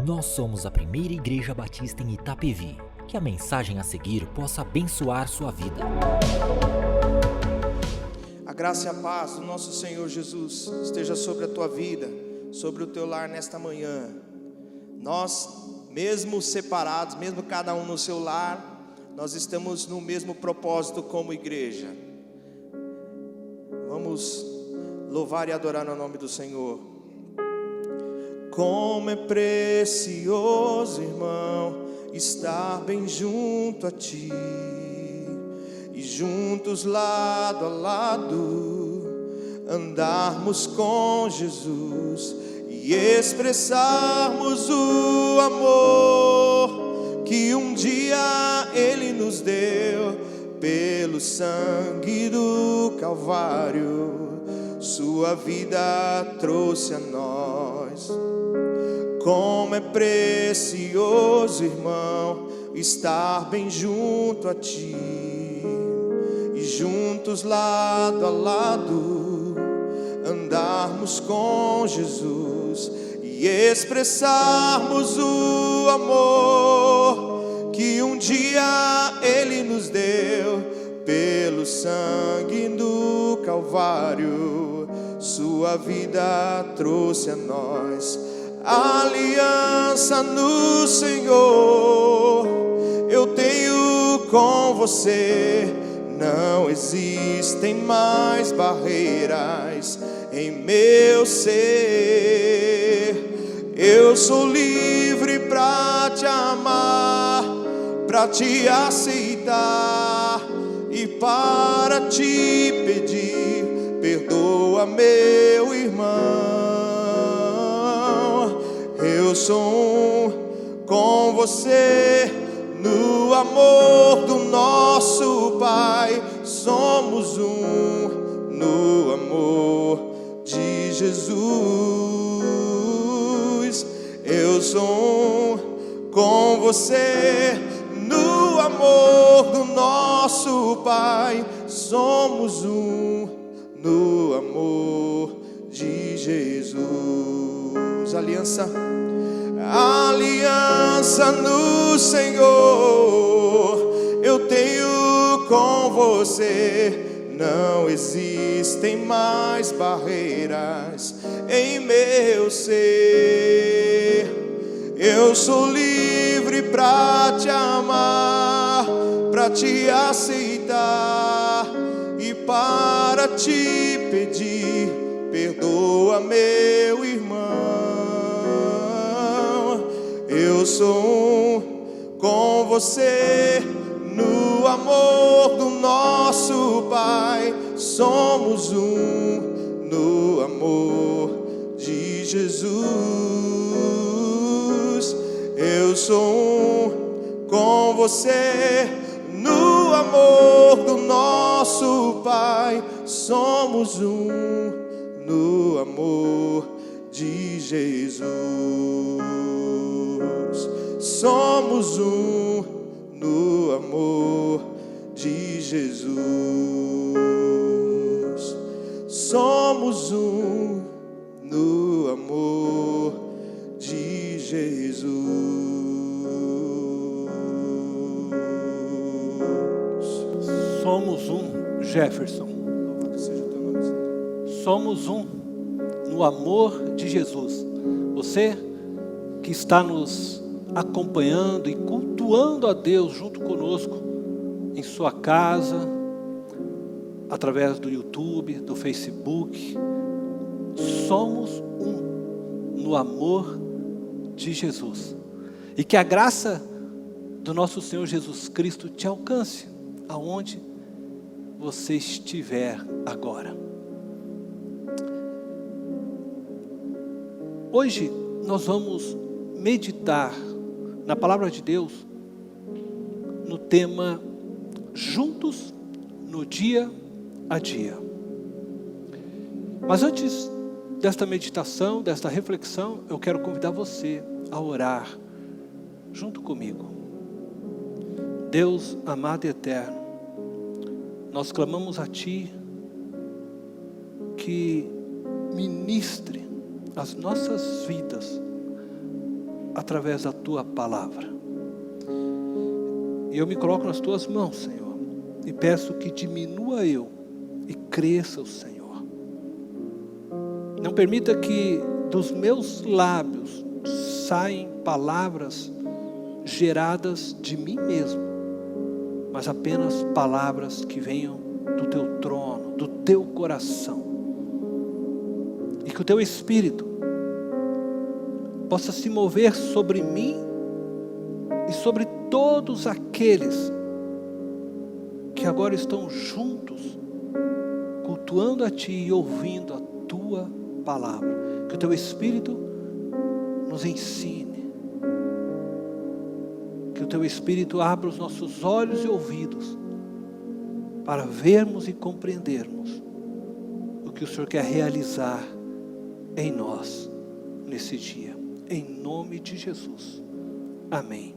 Nós somos a primeira igreja batista em Itapevi. Que a mensagem a seguir possa abençoar sua vida. A graça e a paz do nosso Senhor Jesus esteja sobre a tua vida, sobre o teu lar nesta manhã. Nós, mesmo separados, mesmo cada um no seu lar, nós estamos no mesmo propósito como igreja. Vamos louvar e adorar no nome do Senhor. Como é precioso, irmão, estar bem junto a ti, e juntos lado a lado, andarmos com Jesus e expressarmos o amor que um dia Ele nos deu pelo sangue do Calvário. Sua vida trouxe a nós. Como é precioso, irmão, estar bem junto a ti, e juntos lado a lado, andarmos com Jesus e expressarmos o amor que um dia Ele nos deu pelo sangue do Calvário. Sua vida trouxe a nós aliança no Senhor. Eu tenho com você. Não existem mais barreiras em meu ser. Eu sou livre para te amar, para te aceitar e para te pedir. Perdoa, meu irmão. Eu sou com você no amor do nosso Pai. Somos no amor de Jesus. Eu sou com você no amor do nosso Pai. Somos no amor de Jesus. Aliança no Senhor. Eu tenho com você. Não existem mais barreiras em meu ser. Eu sou livre para te amar, para te aceitar e para te pedir. Perdoa, meu irmão. Eu sou com você no amor do nosso Pai. Somos no amor de Jesus. Eu sou com você no amor do nosso Pai. Somos no amor de Jesus. Somos no amor de Jesus. Somos no amor de Jesus. Somos Jefferson. Somos no amor de Jesus. Você que está nos acompanhando e cultuando a Deus junto conosco em sua casa, através do YouTube, do Facebook, somos no amor de Jesus. E que a graça do nosso Senhor Jesus Cristo te alcance aonde você estiver agora. Hoje nós vamos meditar na palavra de Deus no tema juntos no dia a dia. Mas antes desta meditação, desta reflexão, eu quero convidar você a orar junto comigo. Deus amado e eterno, nós clamamos a Ti que ministre as nossas vidas através da tua palavra. E eu me coloco nas tuas mãos, Senhor, e peço que diminua eu e cresça o Senhor. Não permita que dos meus lábios saiam palavras geradas de mim mesmo, mas apenas palavras que venham do teu trono, do teu coração. E que o teu Espírito possa se mover sobre mim e sobre todos aqueles que agora estão juntos, cultuando a Ti e ouvindo a Tua palavra. Que o Teu Espírito nos ensine, que o Teu Espírito abra os nossos olhos e ouvidos, para vermos e compreendermos o que o Senhor quer realizar em nós, nesse dia. Em nome de Jesus. Amém.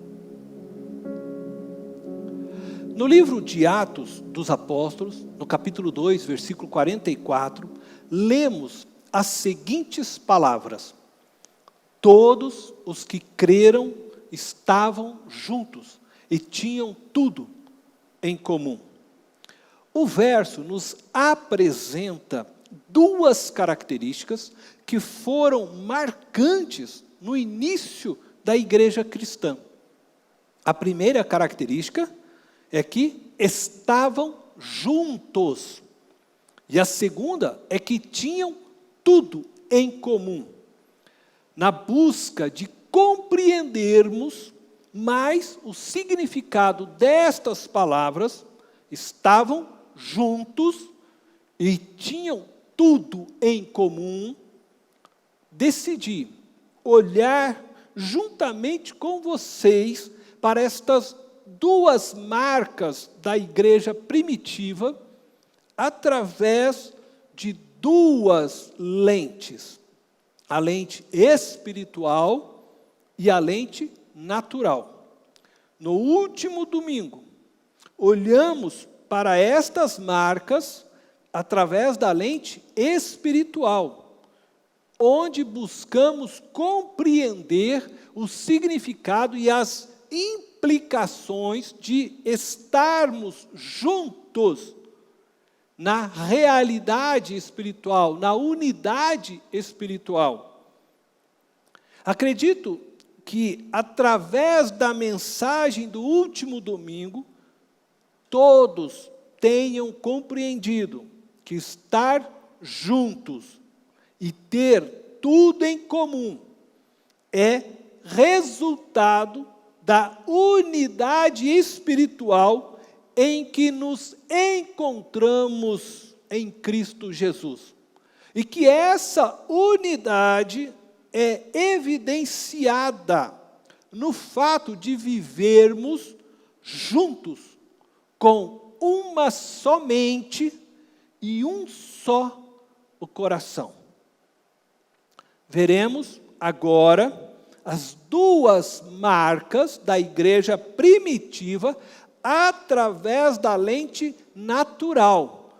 No livro de Atos dos Apóstolos, no capítulo 2, versículo 44, lemos as seguintes palavras: todos os que creram estavam juntos e tinham tudo em comum. O verso nos apresenta duas características que foram marcantes no início da igreja cristã. A primeira característica é que estavam juntos. E a segunda é que tinham tudo em comum. Na busca de compreendermos mais o significado destas palavras, estavam juntos e tinham tudo em comum, decidi olhar juntamente com vocês para estas duas marcas da igreja primitiva através de duas lentes: a lente espiritual e a lente natural. No último domingo, olhamos para estas marcas através da lente espiritual, onde buscamos compreender o significado e as implicações de estarmos juntos na realidade espiritual, na unidade espiritual. Acredito que através da mensagem do último domingo, todos tenham compreendido que estar juntos e ter tudo em comum é resultado da unidade espiritual em que nos encontramos em Cristo Jesus. E que essa unidade é evidenciada no fato de vivermos juntos, com uma só mente e um só o coração. Veremos agora as duas marcas da igreja primitiva através da lente natural,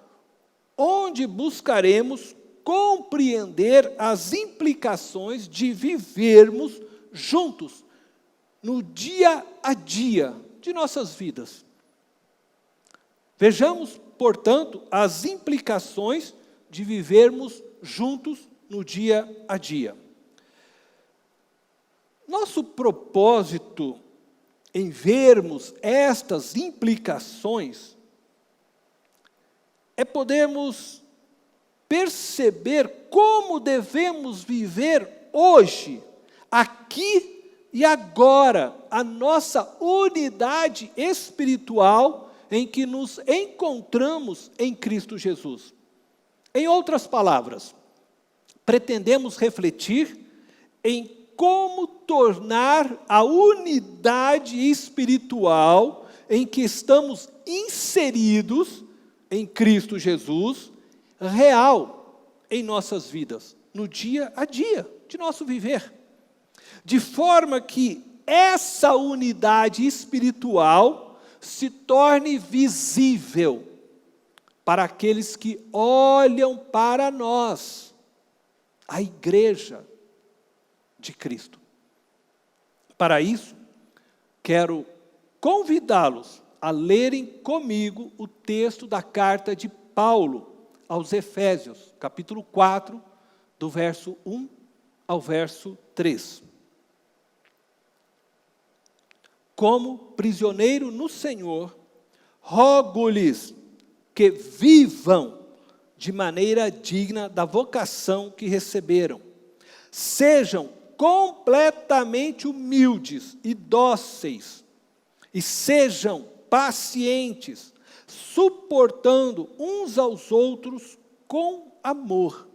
onde buscaremos compreender as implicações de vivermos juntos no dia a dia de nossas vidas. Vejamos, portanto, as implicações de vivermos juntos no dia a dia. Nosso propósito em vermos estas implicações é podermos perceber como devemos viver hoje, aqui e agora, a nossa unidade espiritual em que nos encontramos em Cristo Jesus. Em outras palavras, pretendemos refletir em como tornar a unidade espiritual em que estamos inseridos em Cristo Jesus real em nossas vidas, no dia a dia de nosso viver. De forma que essa unidade espiritual se torne visível para aqueles que olham para nós, a igreja de Cristo. Para isso, quero convidá-los a lerem comigo o texto da carta de Paulo aos Efésios, capítulo 4, do verso 1 ao verso 3. Como prisioneiro no Senhor, rogo-lhes que vivam de maneira digna da vocação que receberam. Sejam completamente humildes e dóceis, e sejam pacientes, suportando uns aos outros com amor.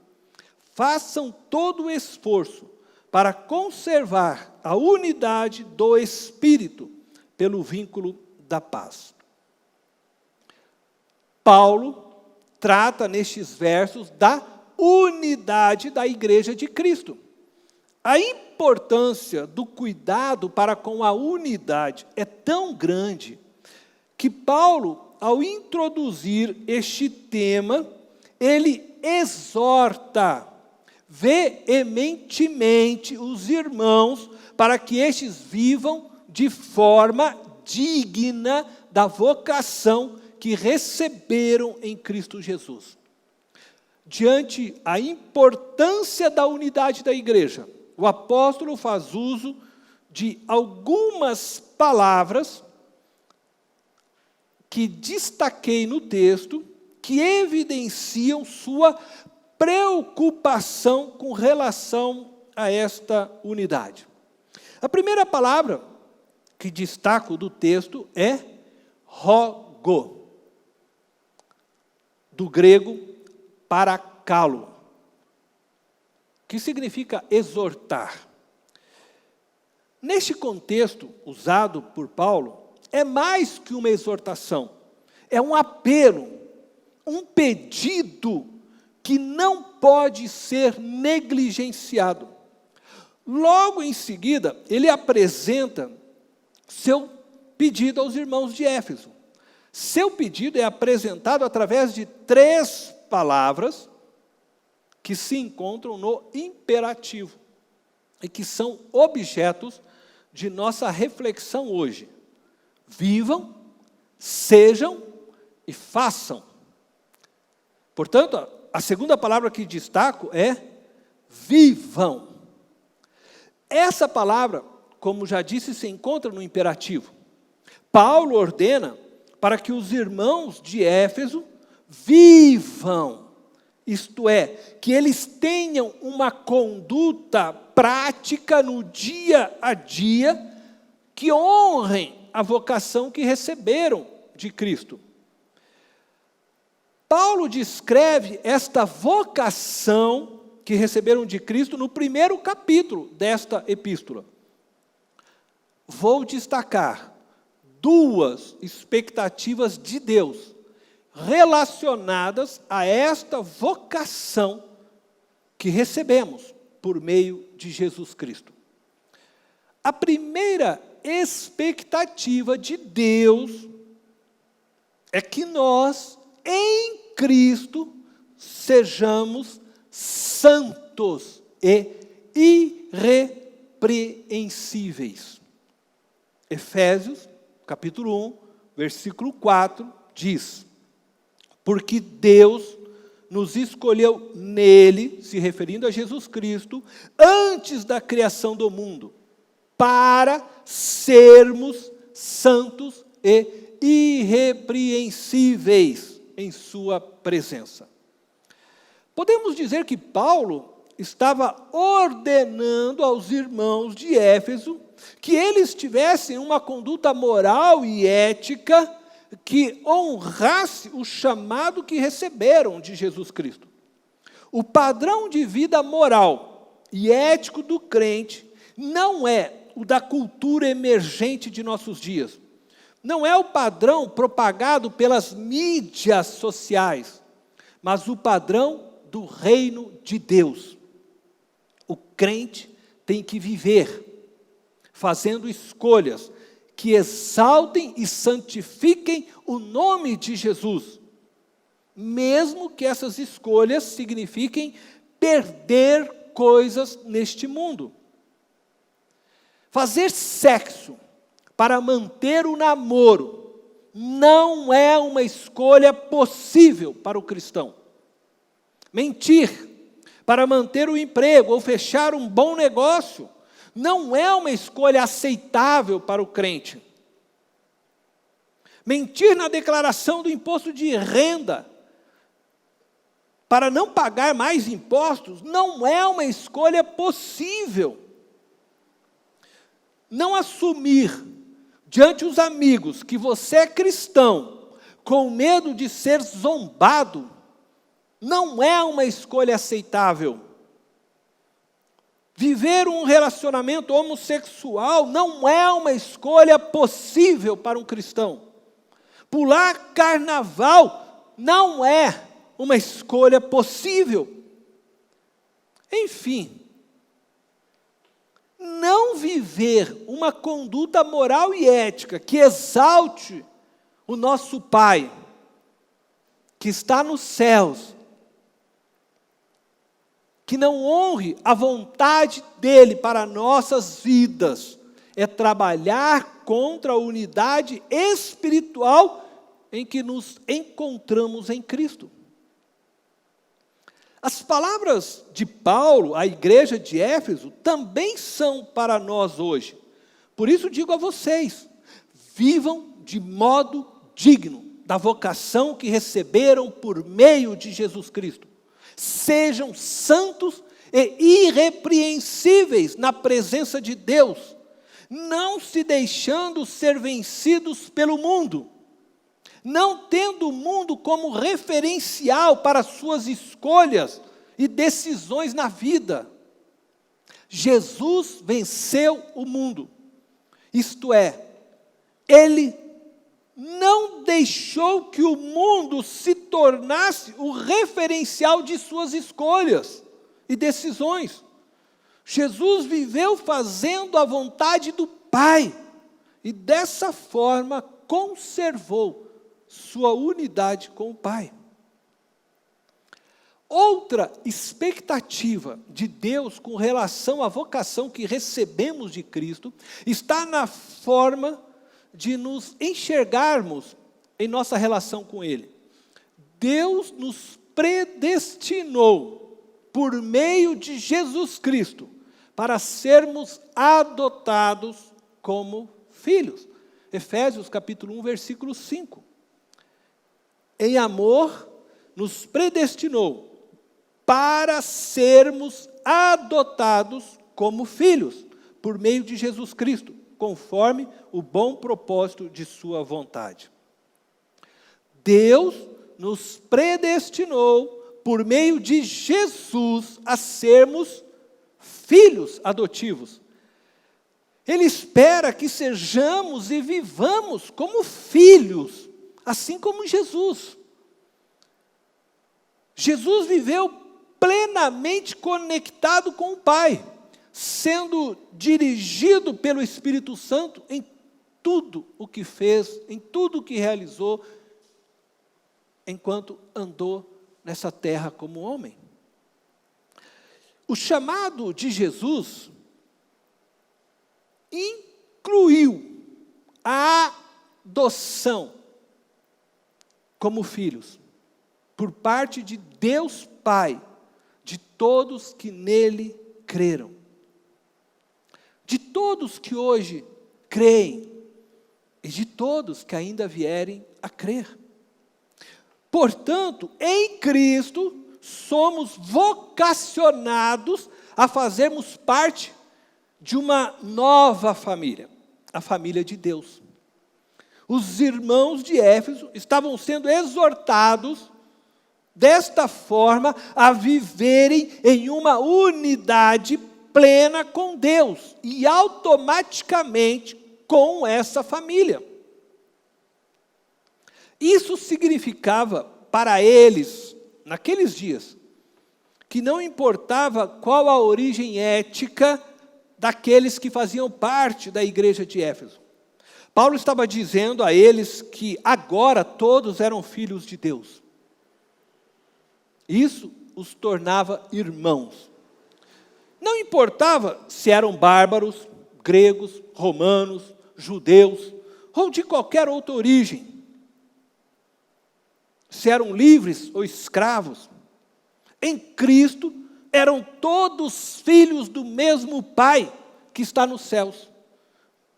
Façam todo o esforço para conservar a unidade do Espírito pelo vínculo da paz. Paulo trata nestes versos da unidade da Igreja de Cristo. A importância do cuidado para com a unidade é tão grande que Paulo, ao introduzir este tema, ele exorta veementemente os irmãos para que estes vivam de forma digna da vocação que receberam em Cristo Jesus. Diante a importância da unidade da igreja, o apóstolo faz uso de algumas palavras que destaquei no texto, que evidenciam sua preocupação com relação a esta unidade. A primeira palavra que destaco do texto é rogo, do grego parakalo, que significa exortar. Neste contexto usado por Paulo, é mais que uma exortação, é um apelo, um pedido que não pode ser negligenciado. Logo em seguida, ele apresenta seu pedido aos irmãos de Éfeso. Seu pedido é apresentado através de 3 palavras que se encontram no imperativo e que são objetos de nossa reflexão hoje. Vivam, sejam e façam. Portanto, a segunda palavra que destaco é vivam. Essa palavra, como já disse, se encontra no imperativo. Paulo ordena para que os irmãos de Éfeso vivam, isto é, que eles tenham uma conduta prática no dia a dia que honrem a vocação que receberam de Cristo. Paulo descreve esta vocação que receberam de Cristo no primeiro capítulo desta epístola. Vou destacar 2 expectativas de Deus relacionadas a esta vocação que recebemos por meio de Jesus Cristo. A primeira expectativa de Deus é que nós, em Cristo, sejamos santos e irrepreensíveis. Efésios, capítulo 1, versículo 4, diz: porque Deus nos escolheu nele, se referindo a Jesus Cristo, antes da criação do mundo, para sermos santos e irrepreensíveis em sua presença. Podemos dizer que Paulo estava ordenando aos irmãos de Éfeso que eles tivessem uma conduta moral e ética que honrasse o chamado que receberam de Jesus Cristo. O padrão de vida moral e ético do crente não é o da cultura emergente de nossos dias. Não é o padrão propagado pelas mídias sociais, mas o padrão do reino de Deus. O crente tem que viver fazendo escolhas que exaltem e santifiquem o nome de Jesus, mesmo que essas escolhas signifiquem perder coisas neste mundo. Fazer sexo para manter o namoro não é uma escolha possível para o cristão. Mentir para manter o emprego ou fechar um bom negócio não é uma escolha aceitável para o crente. Mentir na declaração do imposto de renda para não pagar mais impostos não é uma escolha possível. Não assumir diante os amigos que você é cristão, com medo de ser zombado, não é uma escolha aceitável. Viver um relacionamento homossexual não é uma escolha possível para um cristão. Pular carnaval não é uma escolha possível. Enfim, não viver uma conduta moral e ética que exalte o nosso Pai, que está nos céus, que não honre a vontade dEle para nossas vidas, é trabalhar contra a unidade espiritual em que nos encontramos em Cristo. As palavras de Paulo à igreja de Éfeso também são para nós hoje. Por isso digo a vocês, vivam de modo digno da vocação que receberam por meio de Jesus Cristo. Sejam santos e irrepreensíveis na presença de Deus, não se deixando ser vencidos pelo mundo, não tendo o mundo como referencial para suas escolhas e decisões na vida. Jesus venceu o mundo, isto é, Ele não deixou que o mundo se tornasse o referencial de suas escolhas e decisões. Jesus viveu fazendo a vontade do Pai e dessa forma conservou sua unidade com o Pai. Outra expectativa de Deus com relação à vocação que recebemos de Cristo está na forma de nos enxergarmos em nossa relação com Ele. Deus nos predestinou por meio de Jesus Cristo para sermos adotados como filhos. Efésios capítulo 1, versículo 5. Em amor, nos predestinou para sermos adotados como filhos, por meio de Jesus Cristo, conforme o bom propósito de sua vontade. Deus nos predestinou, por meio de Jesus, a sermos filhos adotivos. Ele espera que sejamos e vivamos como filhos, assim como Jesus. Jesus viveu plenamente conectado com o Pai, sendo dirigido pelo Espírito Santo em tudo o que fez, em tudo o que realizou, enquanto andou nessa terra como homem. O chamado de Jesus incluiu a adoção como filhos, por parte de Deus Pai, de todos que nele creram. De todos que hoje creem, e de todos que ainda vierem a crer. Portanto, em Cristo, somos vocacionados a fazermos parte de uma nova família, a família de Deus. Os irmãos de Éfeso estavam sendo exortados, desta forma, a viverem em uma unidade plena com Deus, e automaticamente com essa família. Isso significava para eles, naqueles dias, que não importava qual a origem ética daqueles que faziam parte da igreja de Éfeso. Paulo estava dizendo a eles que agora todos eram filhos de Deus. Isso os tornava irmãos. Não importava se eram bárbaros, gregos, romanos, judeus, ou de qualquer outra origem. Se eram livres ou escravos, em Cristo eram todos filhos do mesmo Pai que está nos céus.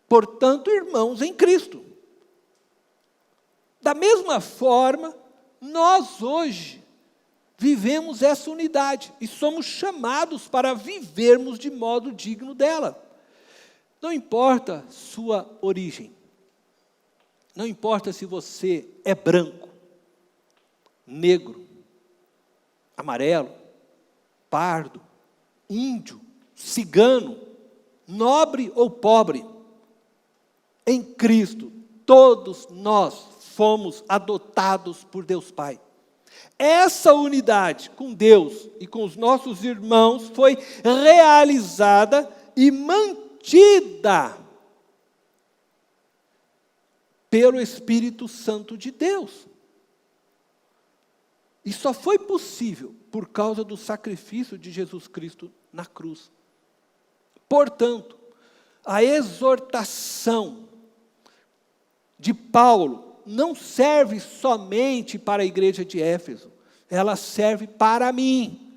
Portanto, irmãos em Cristo. Da mesma forma, nós hoje vivemos essa unidade e somos chamados para vivermos de modo digno dela. Não importa sua origem, não importa se você é branco, negro, amarelo, pardo, índio, cigano, nobre ou pobre, em Cristo, todos nós fomos adotados por Deus Pai. Essa unidade com Deus e com os nossos irmãos foi realizada e mantida pelo Espírito Santo de Deus. E só foi possível por causa do sacrifício de Jesus Cristo na cruz. Portanto, a exortação de Paulo não serve somente para a igreja de Éfeso, ela serve para mim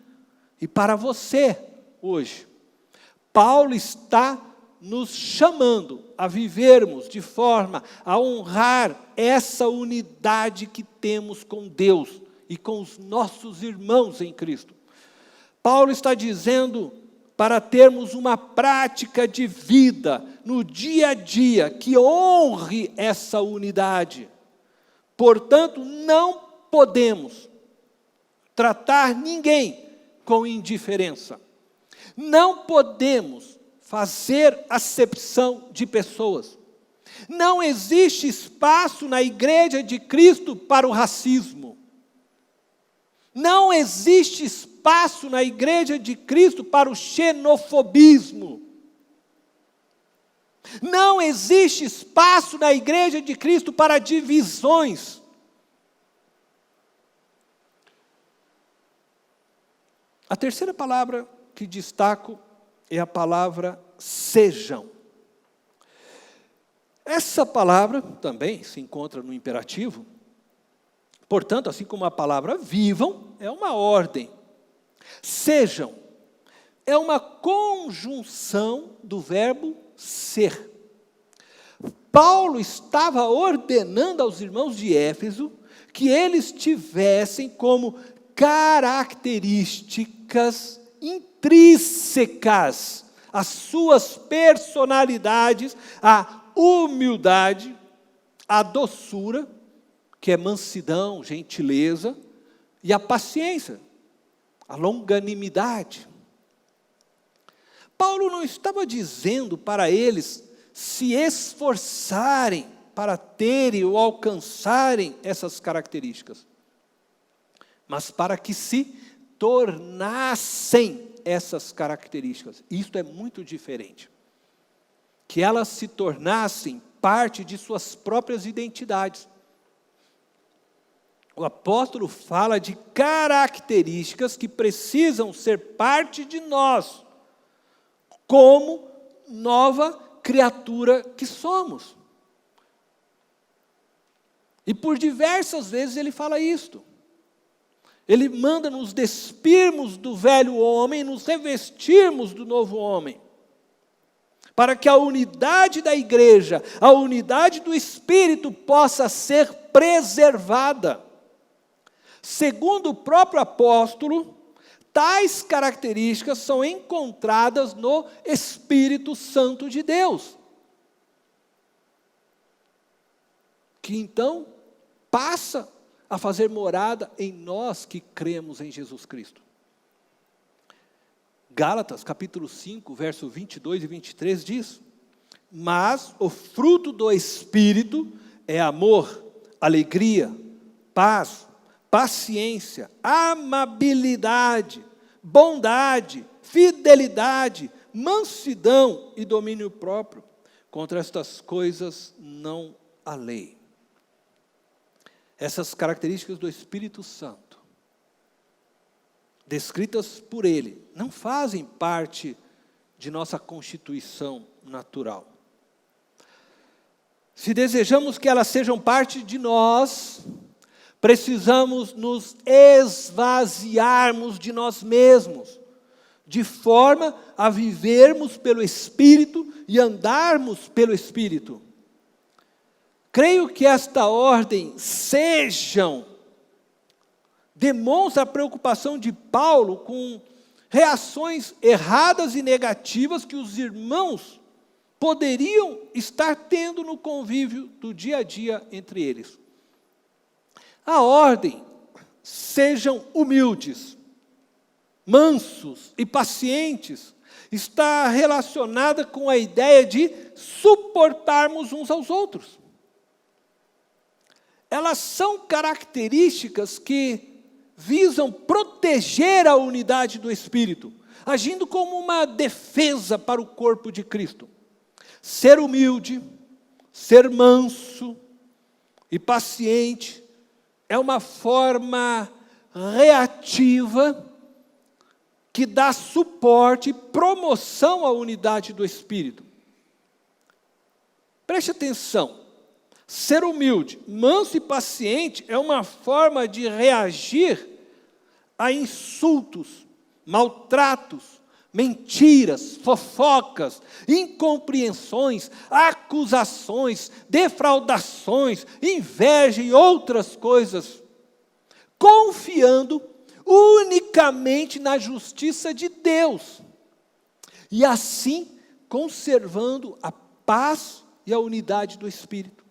e para você hoje. Paulo está nos chamando a vivermos de forma a honrar essa unidade que temos com Deus e com os nossos irmãos em Cristo. Paulo está dizendo para termos uma prática de vida no dia a dia que honre essa unidade. Portanto, não podemos tratar ninguém com indiferença. Não podemos fazer acepção de pessoas. Não existe espaço na igreja de Cristo para o racismo. Não existe espaço na igreja de Cristo para o xenofobismo. Não existe espaço na igreja de Cristo para divisões. A terceira palavra que destaco é a palavra sejam. Essa palavra também se encontra no imperativo. Portanto, assim como a palavra vivam, é uma ordem. Sejam é uma conjunção do verbo ser. Paulo estava ordenando aos irmãos de Éfeso que eles tivessem como características intrínsecas as suas personalidades, a humildade, a doçura, que é mansidão, gentileza, e a paciência, a longanimidade. Paulo não estava dizendo para eles se esforçarem para terem ou alcançarem essas características, mas para que se tornassem essas características. Isto é muito diferente. Que elas se tornassem parte de suas próprias identidades. O apóstolo fala de características que precisam ser parte de nós, como nova criatura que somos. E por diversas vezes ele fala isto. Ele manda nos despirmos do velho homem, nos revestirmos do novo homem. Para que a unidade da igreja, a unidade do Espírito possa ser preservada. Segundo o próprio apóstolo, tais características são encontradas no Espírito Santo de Deus, que então passa a fazer morada em nós que cremos em Jesus Cristo. Gálatas, capítulo 5, verso 22 e 23 diz: mas o fruto do Espírito é amor, alegria, paz, paciência, amabilidade, bondade, fidelidade, mansidão e domínio próprio. Contra estas coisas não há lei. Essas características do Espírito Santo, descritas por ele, não fazem parte de nossa constituição natural. Se desejamos que elas sejam parte de nós, precisamos nos esvaziarmos de nós mesmos, de forma a vivermos pelo Espírito e andarmos pelo Espírito. Creio que esta ordem, sejam, demonstra a preocupação de Paulo com reações erradas e negativas que os irmãos poderiam estar tendo no convívio do dia a dia entre eles. A ordem, sejam humildes, mansos e pacientes, está relacionada com a ideia de suportarmos uns aos outros. Elas são características que visam proteger a unidade do Espírito, agindo como uma defesa para o corpo de Cristo. Ser humilde, ser manso e paciente é uma forma reativa que dá suporte e promoção à unidade do Espírito. Preste atenção, ser humilde, manso e paciente é uma forma de reagir a insultos, maltratos, mentiras, fofocas, incompreensões, acusações, defraudações, inveja e outras coisas, confiando unicamente na justiça de Deus, e assim conservando a paz e a unidade do Espírito.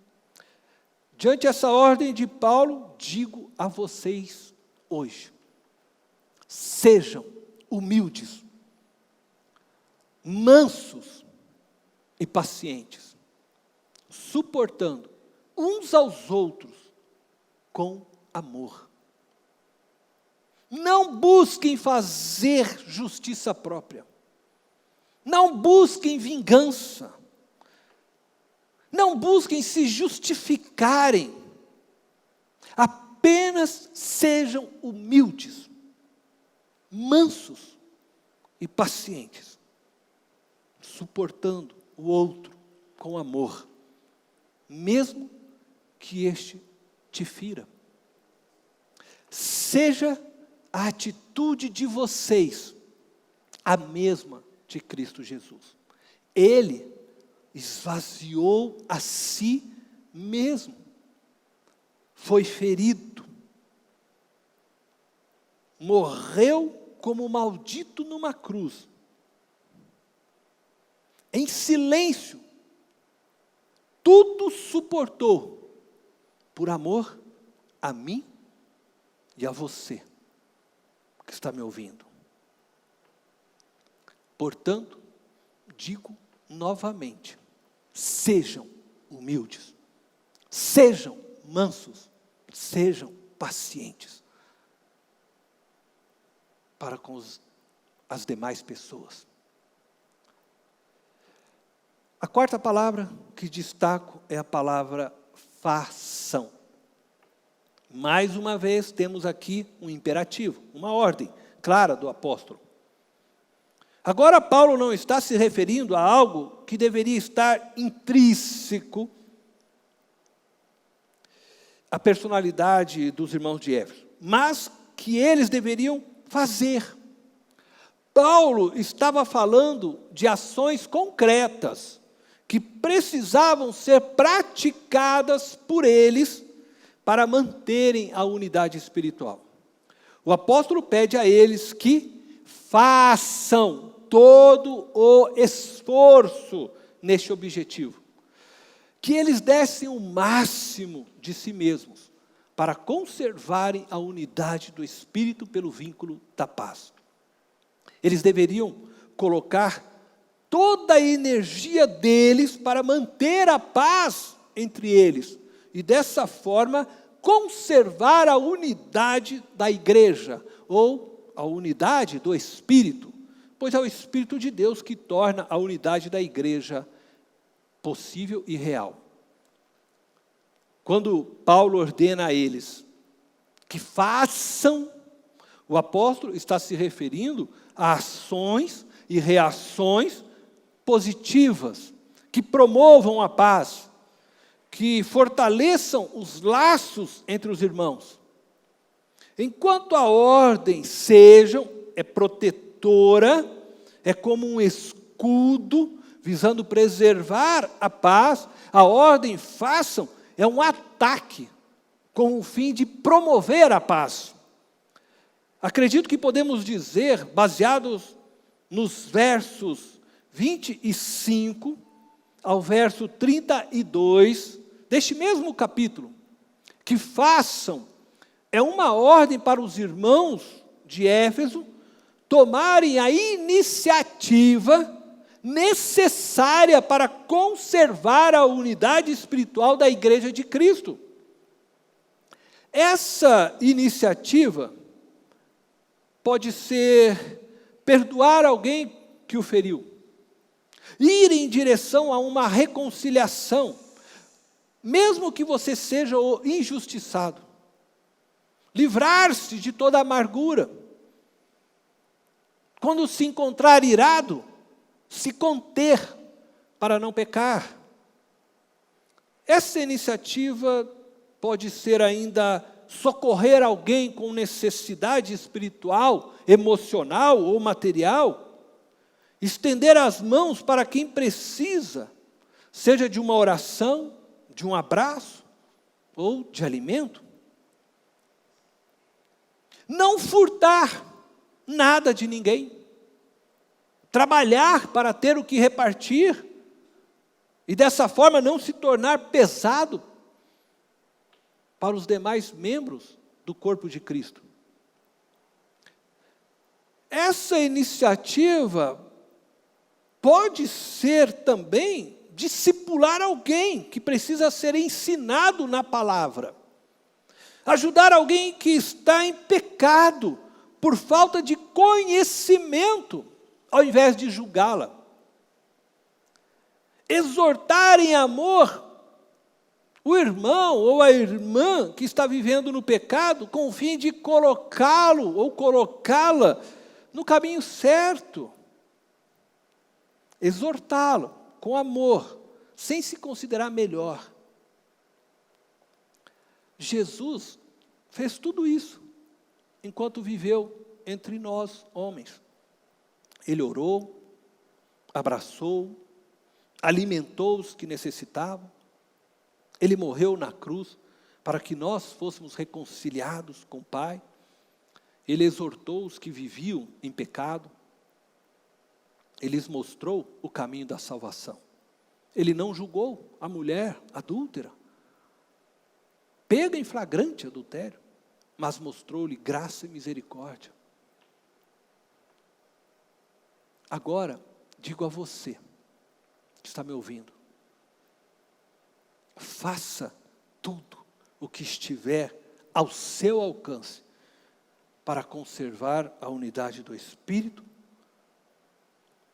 Diante dessa ordem de Paulo, digo a vocês hoje, sejam humildes, mansos e pacientes, suportando uns aos outros com amor. Não busquem fazer justiça própria. Não busquem vingança. Não busquem se justificarem. Apenas sejam humildes, mansos e pacientes, suportando o outro com amor, mesmo que este te fira. Seja a atitude de vocês a mesma de Cristo Jesus. Ele esvaziou a si mesmo, foi ferido, morreu como maldito numa cruz, em silêncio, tudo suportou, por amor a mim e a você, que está me ouvindo. Portanto, digo novamente, sejam humildes, sejam mansos, sejam pacientes para com as demais pessoas. A quarta palavra que destaco é a palavra façam. Mais uma vez, temos aqui um imperativo, uma ordem clara do apóstolo. Agora, Paulo não está se referindo a algo que deveria estar intrínseco à personalidade dos irmãos de Éfeso, mas que eles deveriam fazer. Paulo estava falando de ações concretas, que precisavam ser praticadas por eles para manterem a unidade espiritual. O apóstolo pede a eles que façam todo o esforço neste objetivo, que eles dessem o máximo de si mesmos para conservarem a unidade do Espírito pelo vínculo da paz. Eles deveriam colocar toda a energia deles para manter a paz entre eles, e dessa forma conservar a unidade da igreja, ou a unidade do Espírito, pois é o Espírito de Deus que torna a unidade da igreja possível e real. Quando Paulo ordena a eles que façam, o apóstolo está se referindo a ações e reações positivas, que promovam a paz, que fortaleçam os laços entre os irmãos. Enquanto a ordem é protetora, é como um escudo, visando preservar a paz, a ordem é um ataque, com o fim de promover a paz. Acredito que podemos dizer, baseados nos versos 25 ao verso 32, deste mesmo capítulo, que façam é uma ordem para os irmãos de Éfeso tomarem a iniciativa necessária para conservar a unidade espiritual da Igreja de Cristo. Essa iniciativa pode ser perdoar alguém que o feriu, ir em direção a uma reconciliação, mesmo que você seja o injustiçado, livrar-se de toda amargura. Quando se encontrar irado, se conter para não pecar. Essa iniciativa pode ser ainda socorrer alguém com necessidade espiritual, emocional ou material, estender as mãos para quem precisa, seja de uma oração, de um abraço ou de alimento. Não furtar nada de ninguém. Trabalhar para ter o que repartir e dessa forma não se tornar pesado para os demais membros do corpo de Cristo. Essa iniciativa pode ser também discipular alguém que precisa ser ensinado na palavra. Ajudar alguém que está em pecado por falta de conhecimento, ao invés de julgá-la. Exortar em amor o irmão ou a irmã que está vivendo no pecado, com o fim de colocá-lo ou colocá-la no caminho certo. Exortá-lo com amor, sem se considerar melhor. Jesus fez tudo isso enquanto viveu entre nós, homens. Ele orou, abraçou, alimentou os que necessitavam. Ele morreu na cruz para que nós fôssemos reconciliados com o Pai. Ele exortou os que viviam em pecado. Ele lhes mostrou o caminho da salvação. Ele não julgou a mulher adúltera, pega em flagrante adultério, mas mostrou-lhe graça e misericórdia. Agora, digo a você, que está me ouvindo, faça tudo o que estiver ao seu alcance para conservar a unidade do Espírito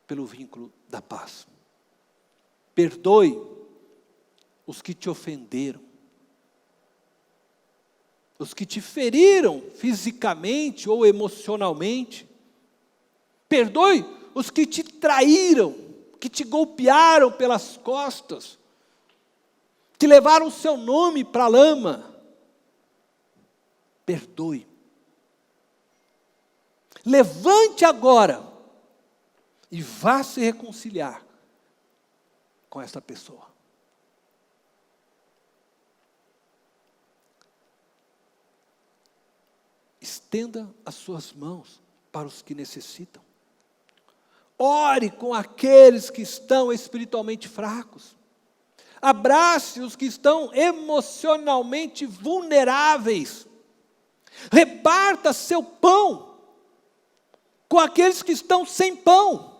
pelo vínculo da paz. Perdoe os que te ofenderam, os que te feriram fisicamente ou emocionalmente. Perdoe os que te traíram, que te golpearam pelas costas, que levaram o seu nome para a lama. Perdoe. Levante agora e vá se reconciliar com esta pessoa. Estenda as suas mãos para os que necessitam. Ore com aqueles que estão espiritualmente fracos. Abrace os que estão emocionalmente vulneráveis. Reparta seu pão com aqueles que estão sem pão.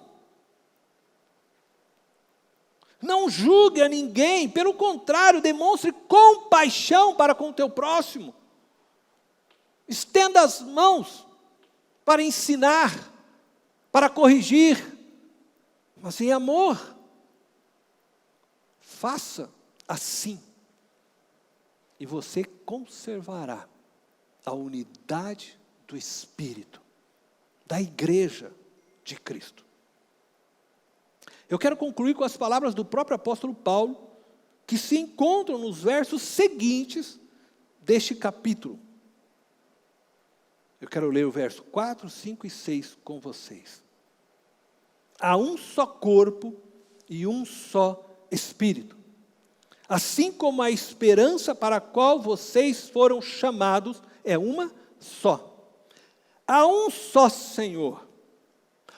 Não julgue a ninguém, pelo contrário, demonstre compaixão para com o teu próximo. Estenda as mãos para ensinar, para corrigir, mas em amor. Faça assim, e você conservará a unidade do Espírito, da Igreja de Cristo. Eu quero concluir com as palavras do próprio apóstolo Paulo, que se encontram nos versos seguintes deste capítulo. Eu quero ler o verso 4, 5 e 6 com vocês. Há um só corpo e um só Espírito. Assim como a esperança para a qual vocês foram chamados é uma só. Há um só Senhor,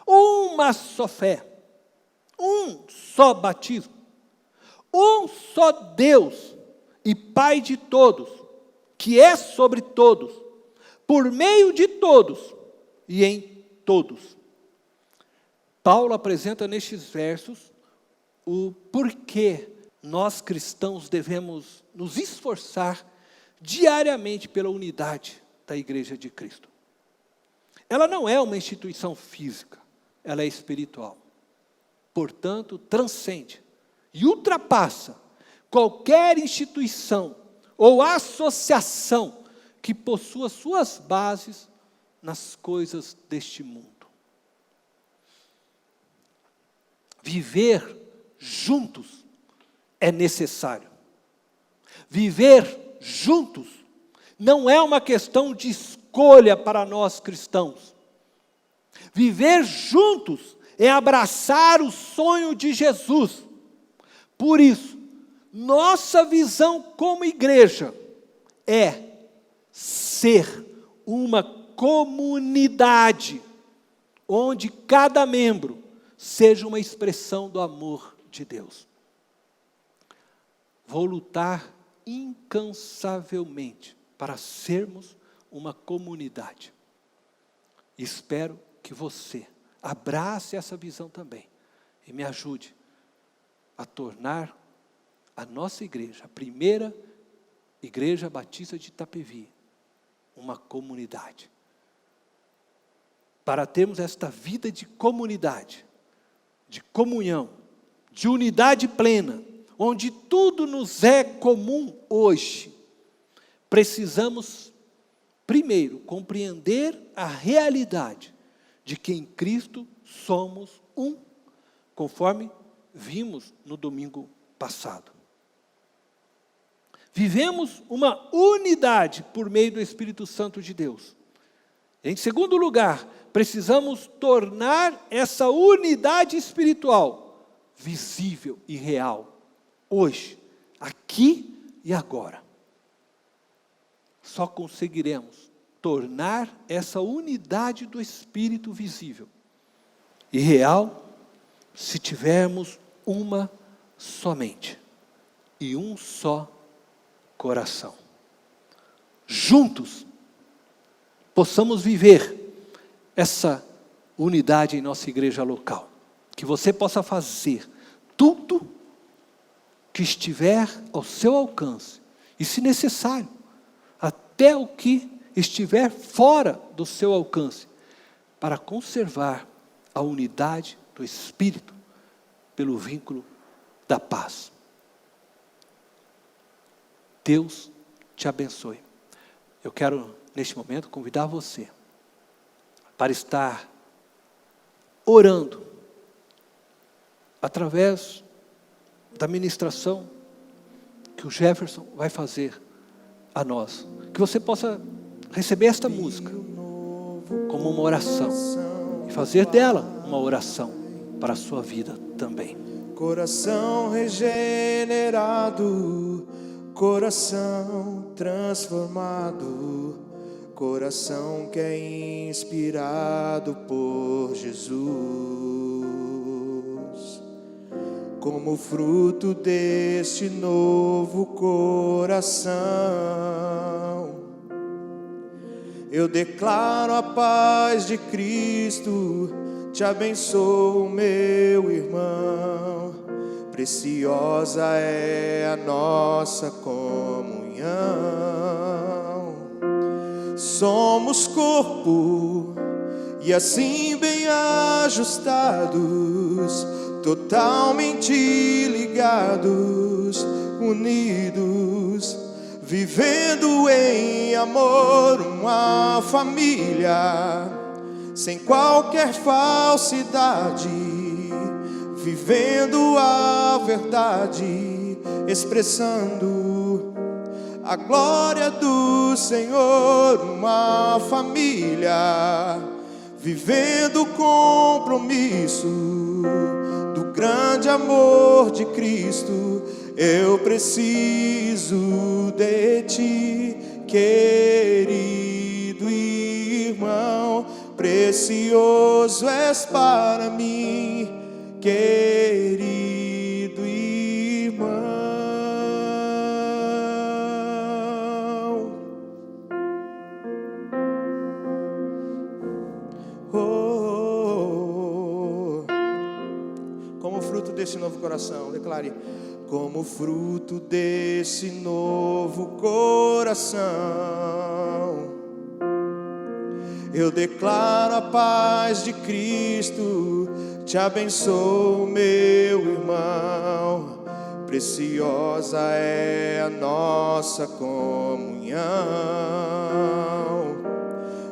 uma só fé, um só batismo, um só Deus e Pai de todos, que é sobre todos, por meio de todos e em todos. Paulo apresenta nestes versos o porquê nós cristãos devemos nos esforçar diariamente pela unidade da Igreja de Cristo. Ela não é uma instituição física, ela é espiritual. Portanto, transcende e ultrapassa qualquer instituição ou associação que possua suas bases nas coisas deste mundo. Viver juntos é necessário. Viver juntos não é uma questão de escolha para nós cristãos. Viver juntos é abraçar o sonho de Jesus. Por isso, nossa visão como igreja é ser uma comunidade onde cada membro seja uma expressão do amor de Deus. Vou lutar incansavelmente para sermos uma comunidade. Espero que você abrace essa visão também e me ajude a tornar a nossa igreja, a primeira Igreja Batista de Itapevi, uma comunidade. Para termos esta vida de comunidade, de comunhão, de unidade plena, onde tudo nos é comum hoje, precisamos, primeiro, compreender a realidade de que em Cristo somos um, conforme vimos no domingo passado. Vivemos uma unidade por meio do Espírito Santo de Deus. Em segundo lugar, precisamos tornar essa unidade espiritual visível e real, hoje, aqui e agora. Só conseguiremos tornar essa unidade do Espírito visível e real se tivermos uma somente e um só coração. Juntos, possamos viver essa unidade em nossa igreja local. Que você possa fazer tudo que estiver ao seu alcance. E, se necessário, até o que estiver fora do seu alcance, para conservar a unidade do Espírito pelo vínculo da paz. Deus te abençoe. Eu quero, neste momento, convidar você para estar orando através da ministração que o Jefferson vai fazer a nós. Que você possa receber esta música como uma oração e fazer dela uma oração para a sua vida também. Coração regenerado, coração transformado, coração que é inspirado por Jesus. Como fruto deste novo coração, eu declaro a paz de Cristo, te abençoo, meu irmão. Preciosa é a nossa comunhão. Somos corpo e assim bem ajustados, totalmente ligados, unidos, vivendo em amor, uma família, sem qualquer falsidade, vivendo a verdade, expressando a glória do Senhor. Uma família vivendo o compromisso do grande amor de Cristo. Eu preciso de ti, querido irmão, precioso és para mim, querido irmão. Oh, como fruto desse novo coração, declare: como fruto desse novo coração, eu declaro a paz de Cristo, te abençoo, meu irmão. Preciosa é a nossa comunhão.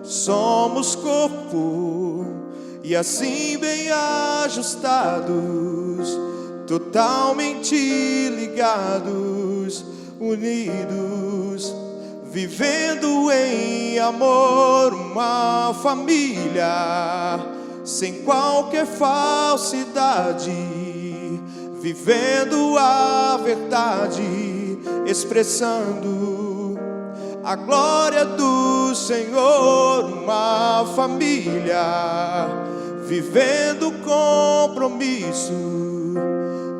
Somos corpo e assim bem ajustados, totalmente ligados, unidos, vivendo em amor. Uma família sem qualquer falsidade, vivendo a verdade, expressando a glória do Senhor. Uma família vivendo o compromisso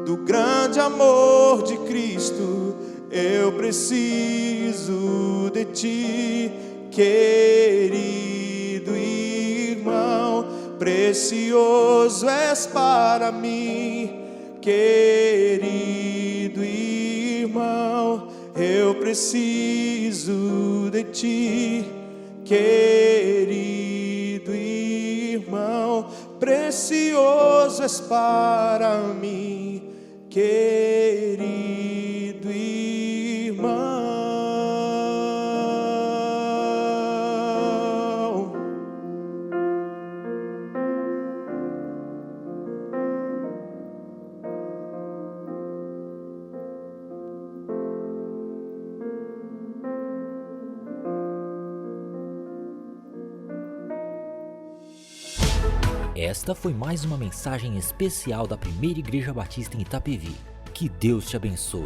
do grande amor de Cristo. Eu preciso de ti, querido irmão, precioso és para mim, querido irmão. Eu preciso de ti, querido irmão, precioso és para mim, querido irmão. Esta foi mais uma mensagem especial da Primeira Igreja Batista em Itapevi. Que Deus te abençoe.